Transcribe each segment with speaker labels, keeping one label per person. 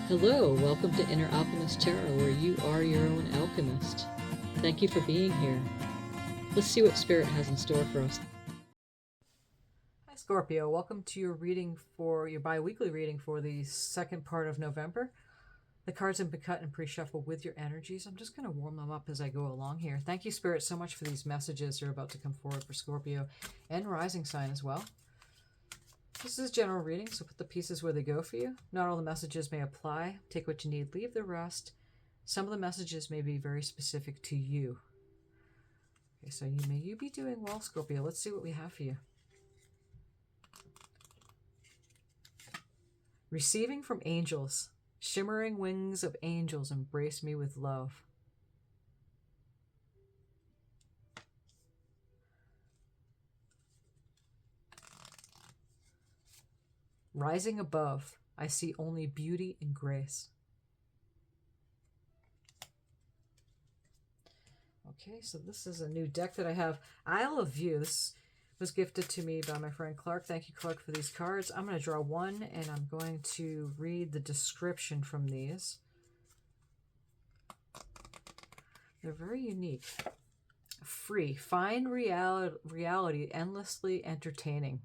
Speaker 1: Hello, welcome to Inner Alchemist Tarot, where you are your own alchemist. Thank you for being here. Let's see what Spirit has in store for us. Hi Scorpio, welcome to your reading for your bi-weekly reading for the second part of November. The cards have been cut and pre-shuffled with your energies. I'm just going to warm them up as I go along here. Thank you, Spirit, so much for these messages that are about to come forward for Scorpio and rising sign as well. This is general reading, so put the pieces where they go for you. Not all the messages may apply. Take what you need, leave the rest. Some of the messages may be very specific to you. Okay, so may you be doing well, Scorpio. Let's see what we have for you. Receiving from angels. Shimmering wings of angels embrace me with love. Rising above, I see only beauty and grace. Okay, so this is a new deck that I have. Isle of View. This was gifted to me by my friend Clark. Thank you, Clark, for these cards. I'm going to draw one, and I'm going to read the description from these. They're very unique. Free. Find reality endlessly entertaining.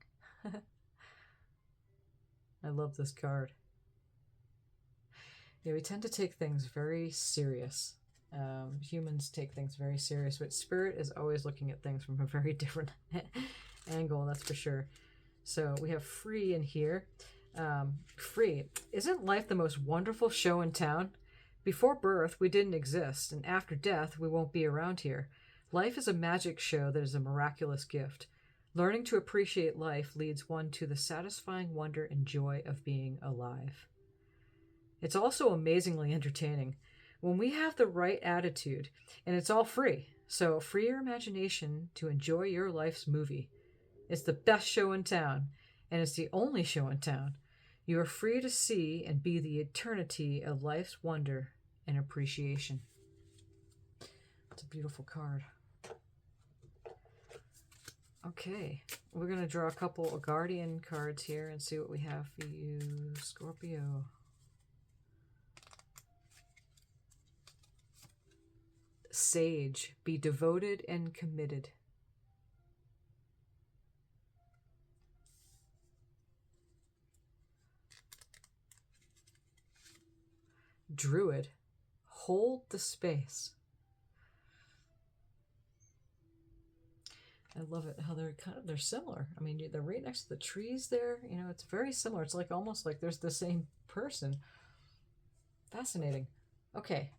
Speaker 1: I love this card. Yeah, we tend to take things very serious. Humans take things very serious, but Spirit is always looking at things from a very different angle, that's for sure. So we have free in here. Free. Isn't life the most wonderful show in town? Before birth, we didn't exist, and after death, we won't be around here. Life is a magic show that is a miraculous gift. Learning to appreciate life leads one to the satisfying wonder and joy of being alive. It's also amazingly entertaining. When we have the right attitude, and it's all free, so free your imagination to enjoy your life's movie. It's the best show in town, and it's the only show in town. You are free to see and be the eternity of life's wonder and appreciation. It's a beautiful card. Okay, we're going to draw a couple of guardian cards here and see what we have for you, Scorpio. Sage, be devoted and committed. Druid, hold the space. I love it how they're similar. I mean, they're right next to the trees there. You know, it's very similar. It's like almost like there's the same person. Fascinating. Okay.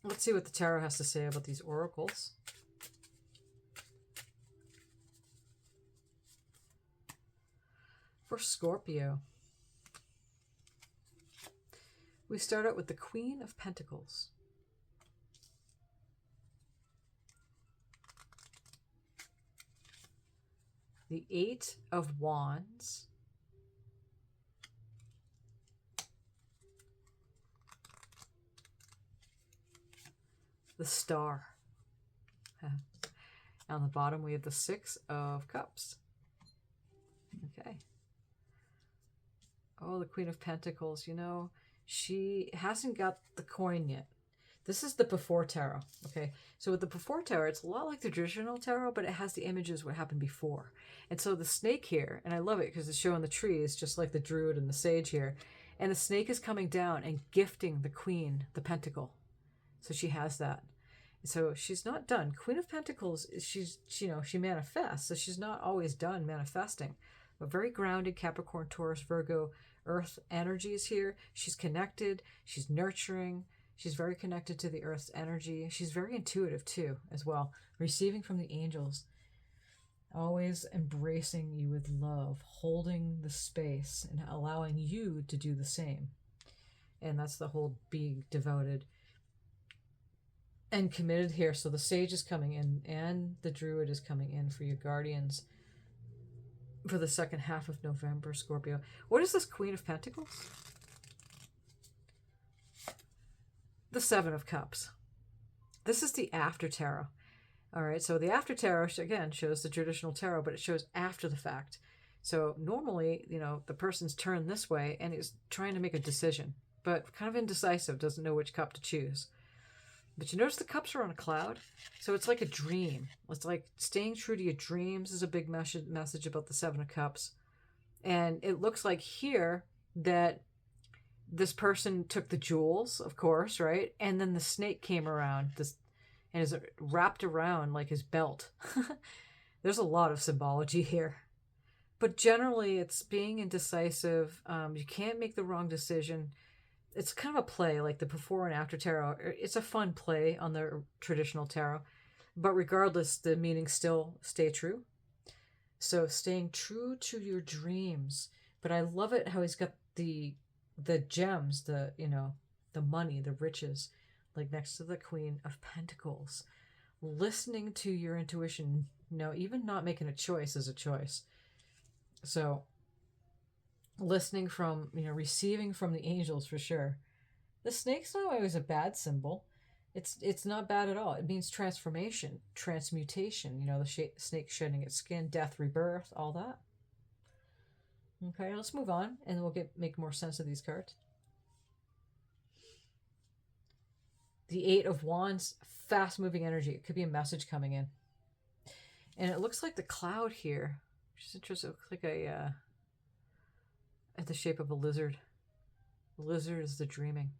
Speaker 1: Let's see what the tarot has to say about these oracles. For Scorpio, we start out with the Queen of Pentacles. The Eight of Wands. The Star. On the bottom, we have the Six of Cups. Okay. Oh, the Queen of Pentacles, you know, she hasn't got the coin yet. This is the before tarot, okay? So with the before tarot, it's a lot like the traditional tarot, but it has the images what happened before. And so the snake here, and I love it because it's showing the trees, just like the druid and the sage here. And the snake is coming down and gifting the queen the pentacle. So she has that. So she's not done. Queen of Pentacles, she manifests, so she's not always done manifesting. But very grounded Capricorn, Taurus, Virgo, Earth energies here. She's connected, she's nurturing. She's very connected to the Earth's energy. She's very intuitive too, as well. Receiving from the angels. Always embracing you with love. Holding the space and allowing you to do the same. And that's the whole being devoted and committed here. So the sage is coming in and the druid is coming in for your guardians for the second half of November, Scorpio. What is this Queen of Pentacles? The Seven of Cups. This is the after tarot. All right, so the after tarot, again, shows the traditional tarot, but it shows after the fact. So normally, you know, the person's turned this way and is trying to make a decision, but kind of indecisive, doesn't know which cup to choose. But you notice the cups are on a cloud, so it's like a dream. It's like staying true to your dreams is a big message about the Seven of Cups. And it looks like here that this person took the jewels, of course, right? And then the snake came around this and is wrapped around like his belt. There's a lot of symbology here. But generally, it's being indecisive. You can't make the wrong decision. It's kind of a play, like the before and after tarot. It's a fun play on the traditional tarot. But regardless, the meanings still stay true. So staying true to your dreams. But I love it how he's got the gems, the money, the riches, like next to the Queen of Pentacles. Listening to your intuition, even not making a choice is a choice. So listening from, receiving from the angels for sure. The snake's not always a bad symbol. It's not bad at all. It means transformation, transmutation, the snake shedding its skin, death, rebirth, all that. Okay, let's move on and we'll make more sense of these cards. The Eight of Wands, fast-moving energy. It could be a message coming in. And it looks like the cloud here, which is interesting. It looks like at the shape of a lizard. The lizard is the dreaming.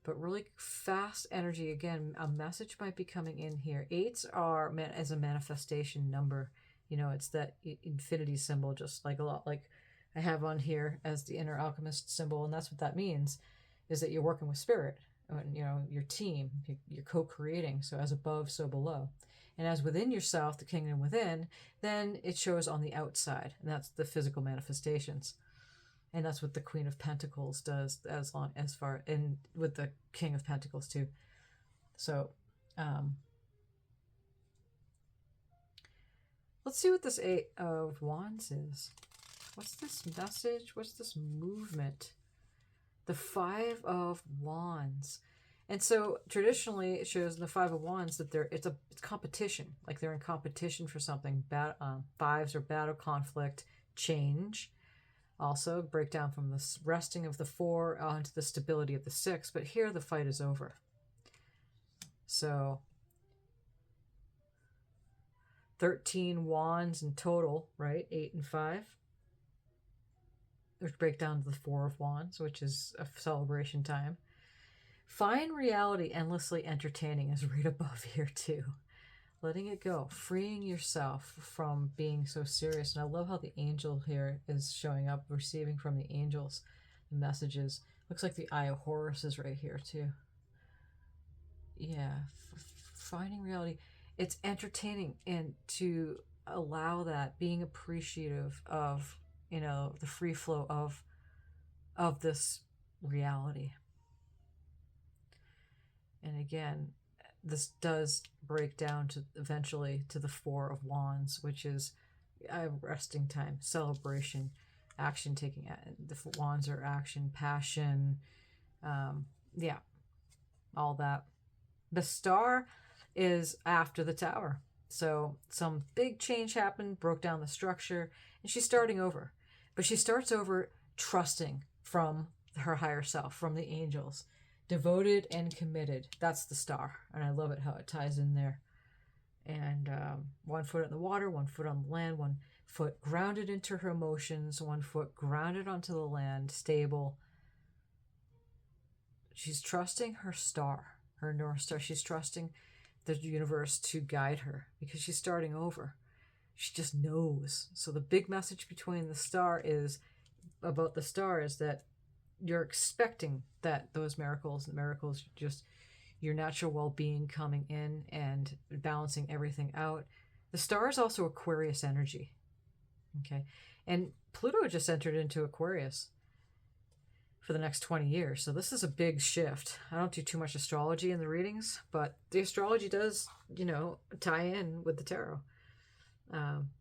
Speaker 1: But really fast energy. Again, a message might be coming in here. Eights are meant as a manifestation number. It's that infinity symbol, just like a lot like I have on here as the inner alchemist symbol. And that's what that means, is that you're working with spirit. Your team, you're co-creating. So as above, so below. And as within yourself, the kingdom within, then it shows on the outside. And that's the physical manifestations. And that's what the Queen of Pentacles does as far, and with the King of Pentacles too. So, let's see what this Eight of Wands is. What's this message? What's this movement? The Five of Wands. And so traditionally it shows in the Five of Wands that it's competition. Like they're in competition for something. Fives are battle, conflict, change. Also breakdown from the resting of the Four onto the stability of the Six. But here the fight is over. So 13 wands in total, right? 8 and 5. Which break down to the Four of Wands, which is a celebration time. Find reality endlessly entertaining is right above here too. Letting it go, freeing yourself from being so serious. And I love how the angel here is showing up, receiving from the angels the messages. Looks like the Eye of Horus is right here too. Yeah, finding reality. It's entertaining, and to allow that, being appreciative of the free flow of this reality. And again, this does break down to eventually to the Four of Wands, which is a resting time, celebration, action taking. The wands are action, passion, yeah, all that. The Star is after the Tower. So some big change happened, broke down the structure, and she's starting over. But she starts over trusting from her higher self, from the angels. Devoted and committed. That's the Star. And I love it how it ties in there. And 1 foot in the water, 1 foot on the land, 1 foot grounded into her emotions, 1 foot grounded onto the land, stable. She's trusting her star, her North Star. She's trusting the universe to guide her because she's starting over. She just knows. So the big message between the Star is about the Star is that you're expecting that those miracles, just your natural well-being coming in and balancing everything out. The Star is also Aquarius energy. Okay. And Pluto just entered into Aquarius for the next 20 years. So this is a big shift. I don't do too much astrology in the readings, but the astrology does, tie in with the tarot.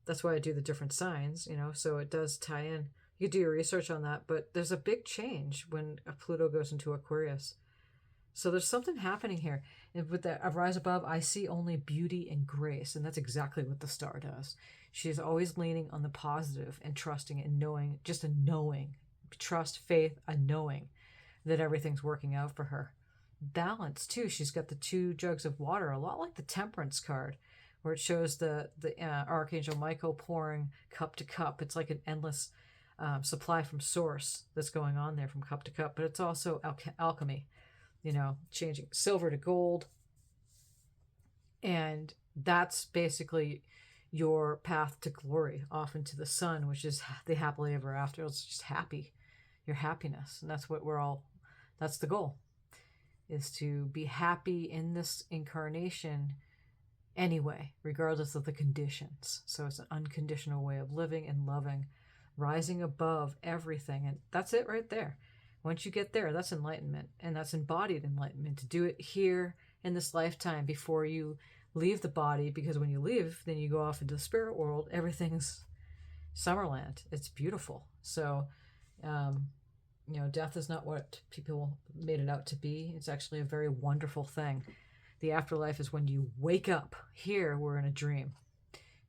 Speaker 1: That's why I do the different signs, so it does tie in. You do your research on that, but there's a big change when Pluto goes into Aquarius. So there's something happening here. And with the rise above, I see only beauty and grace. And that's exactly what the star does. She's always leaning on the positive and trusting and knowing, just a knowing, trust, faith, a knowing that everything's working out for her. Balance too. She's got the 2 jugs of water, a lot like the Temperance card, where it shows the Archangel Michael pouring cup to cup. It's like an endless supply from source that's going on there from cup to cup. But it's also alchemy, you know, changing silver to gold. And that's basically your path to glory, off into the sun, which is the happily ever after. It's just happy, your happiness. And that's what that's the goal, is to be happy in this incarnation anyway, regardless of the conditions. So it's an unconditional way of living and loving, rising above everything. And that's it right there. Once you get there, that's enlightenment, and that's embodied enlightenment, to do it here in this lifetime before you leave the body, because when you leave, then you go off into the spirit world. Everything's Summerland. It's beautiful. So, you know, death is not what people made it out to be. It's actually a very wonderful thing. The afterlife is when you wake up. Here, we're in a dream.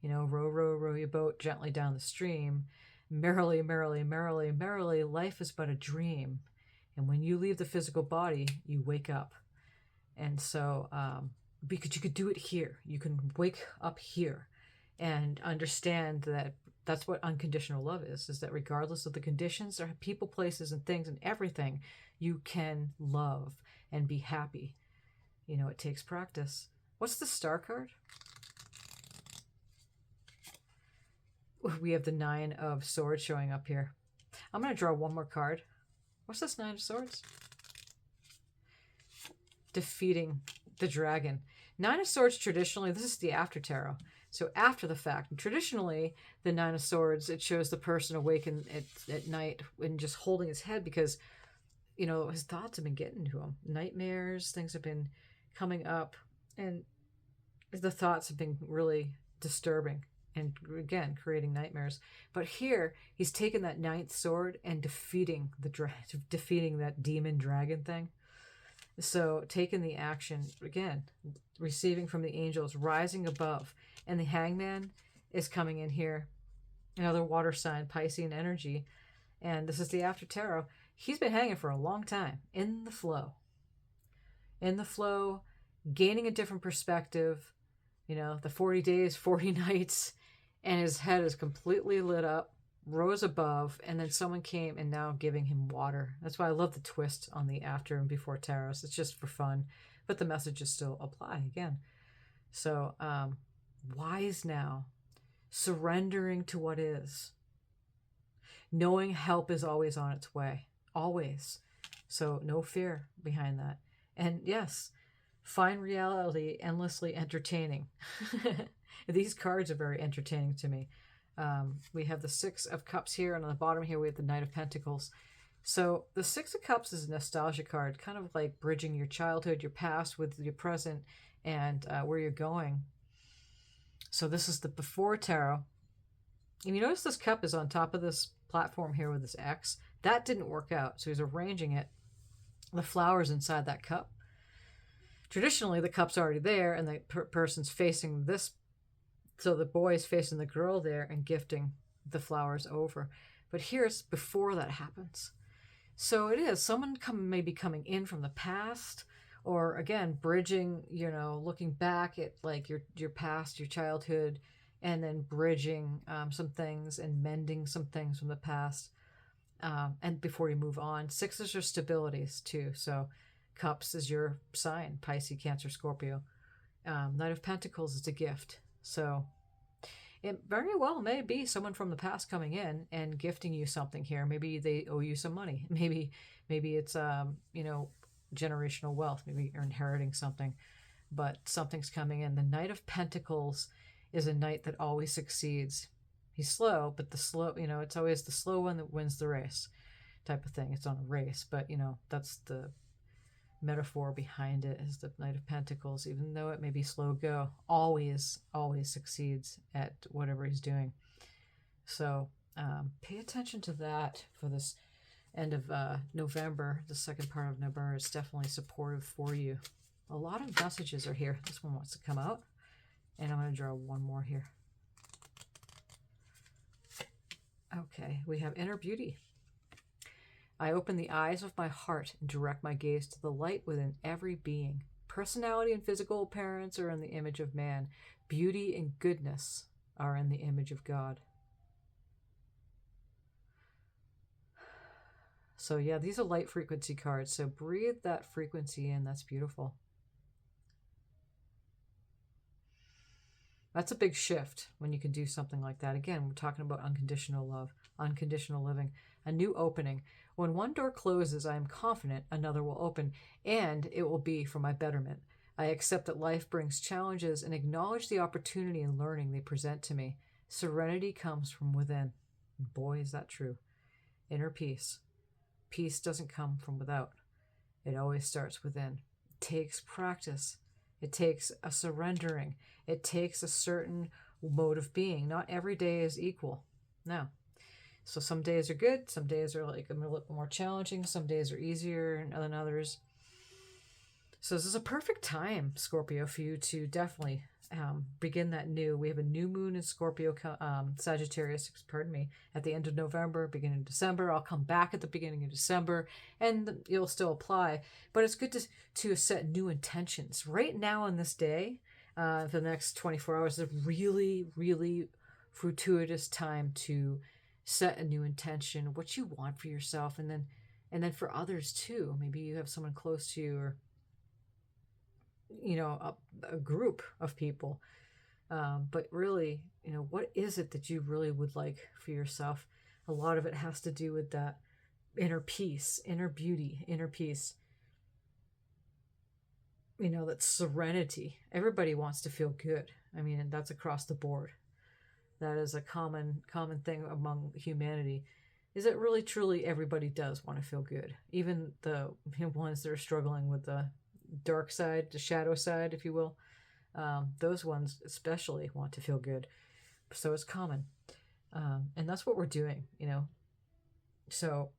Speaker 1: You know, row, row, row your boat gently down the stream. Merrily, merrily, merrily, merrily, life is but a dream. And when you leave the physical body, you wake up. And so, because you could do it here. You can wake up here and understand that that's what unconditional love is that regardless of the conditions, there are people, places, and things and everything, you can love and be happy. You know, it takes practice. What's the star card? We have the 9 of Swords showing up here. I'm going to draw one more card. What's this 9 of Swords? Defeating the dragon. 9 of Swords, traditionally, this is the after tarot. So after the fact. And traditionally, the 9 of Swords, it shows the person awakened at night and just holding his head because, you know, his thoughts have been getting to him. Nightmares, things have been coming up. And the thoughts have been really disturbing. And again, creating nightmares. But here, he's taken that 9th sword and defeating that demon dragon thing. So taking the action, again, receiving from the angels, rising above. And the Hangman is coming in here. Another water sign, Piscean energy. And this is the after tarot. He's been hanging for a long time. In the flow. In the flow, gaining a different perspective. You know, the 40 days, 40 nights. And his head is completely lit up, rose above, and then someone came and now giving him water. That's why I love the twist on the after and before tarots. It's just for fun, but the messages still apply again. So, wise now, surrendering to what is, knowing help is always on its way, always. So no fear behind that. And yes, find reality endlessly entertaining. These cards are very entertaining to me. We have the 6 of Cups here, and on the bottom here we have the Knight of Pentacles. So the 6 of Cups is a nostalgia card, kind of like bridging your childhood, your past with your present, and where you're going. So this is the before tarot. And you notice this cup is on top of this platform here with this X. That didn't work out, so he's arranging it. The flowers inside that cup. Traditionally, the cup's already there, and the person's facing this. So the boy is facing the girl there and gifting the flowers over. But here's before that happens. So it is someone maybe coming in from the past, or again, bridging, you know, looking back at like your past, your childhood, and then bridging some things and mending some things from the past. And before you move on, 6s are stabilities too. So Cups is your sign, Pisces, Cancer, Scorpio. Knight of Pentacles is a gift. So it very well may be someone from the past coming in and gifting you something here. Maybe they owe you some money. Maybe it's you know, generational wealth. Maybe you're inheriting something, but something's coming in. The Knight of Pentacles is a knight that always succeeds. He's slow, but the slow, you know, it's always the slow one that wins the race type of thing. It's on a race, but you know, that's the metaphor behind it, is the Knight of Pentacles. Even though it may be slow go, always succeeds at whatever he's doing. So pay attention to that for this end of November, the second part of November is definitely supportive for you. A lot of messages are here. This one wants to come out. And I'm going to draw one more here. Okay, we have inner beauty. I open the eyes of my heart and direct my gaze to the light within every being. Personality and physical appearance are in the image of man. Beauty and goodness are in the image of God. So yeah, these are light frequency cards. So breathe that frequency in. That's beautiful. That's a big shift when you can do something like that. Again, we're talking about unconditional love, unconditional living, a new opening. When one door closes, I am confident another will open, and it will be for my betterment. I accept that life brings challenges and acknowledge the opportunity and learning they present to me. Serenity comes from within. Boy, is that true. Inner peace. Peace doesn't come from without. It always starts within. It takes practice. It takes a surrendering. It takes a certain mode of being. Not every day is equal. No. So some days are good. Some days are like a little more challenging. Some days are easier than others. So this is a perfect time, Scorpio, for you to definitely begin that new. We have a new moon in Scorpio, Sagittarius, pardon me, at the end of November, beginning of December. I'll come back at the beginning of December, and it'll still apply. But it's good to set new intentions. Right now on this day, for the next 24 hours, is a really, really fortuitous time to set a new intention, what you want for yourself, and then for others too. Maybe you have someone close to you, or a group of people, but really, what is it that you really would like for yourself? A lot of it has to do with that inner peace, inner beauty, inner peace, that serenity. Everybody wants to feel good. I mean, and that's across the board. That is a common thing among humanity, is that really truly everybody does want to feel good, even the ones that are struggling with the dark side, the shadow side, if you will. Those ones especially want to feel good. So it's common. And that's what we're doing, So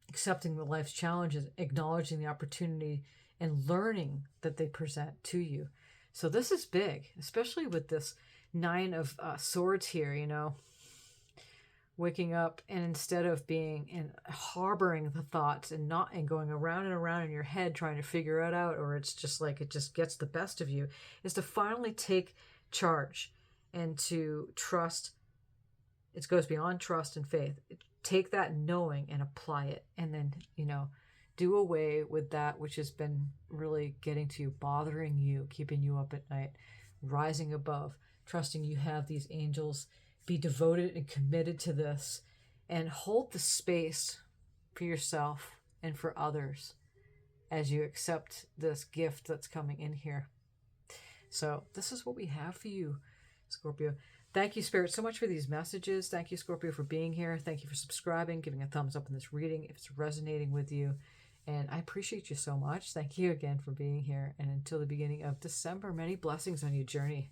Speaker 1: accepting the life's challenges, acknowledging the opportunity, and learning that they present to you. So this is big, especially with this Nine of Swords here, waking up, and instead of being and harboring the thoughts and going around and around in your head trying to figure it out, or it's just like it just gets the best of you, is to finally take charge and to trust. It goes beyond trust and faith. Take that knowing and apply it, and then do away with that which has been really getting to you, bothering you, keeping you up at night, rising above, trusting you have these angels. Be devoted and committed to this, and hold the space for yourself and for others as you accept this gift that's coming in here. So this is what we have for you, Scorpio. Thank you, Spirit, so much for these messages. Thank you, Scorpio, for being here. Thank you for subscribing, giving a thumbs up in this reading if it's resonating with you. And I appreciate you so much. Thank you again for being here. And until the beginning of December, many blessings on your journey.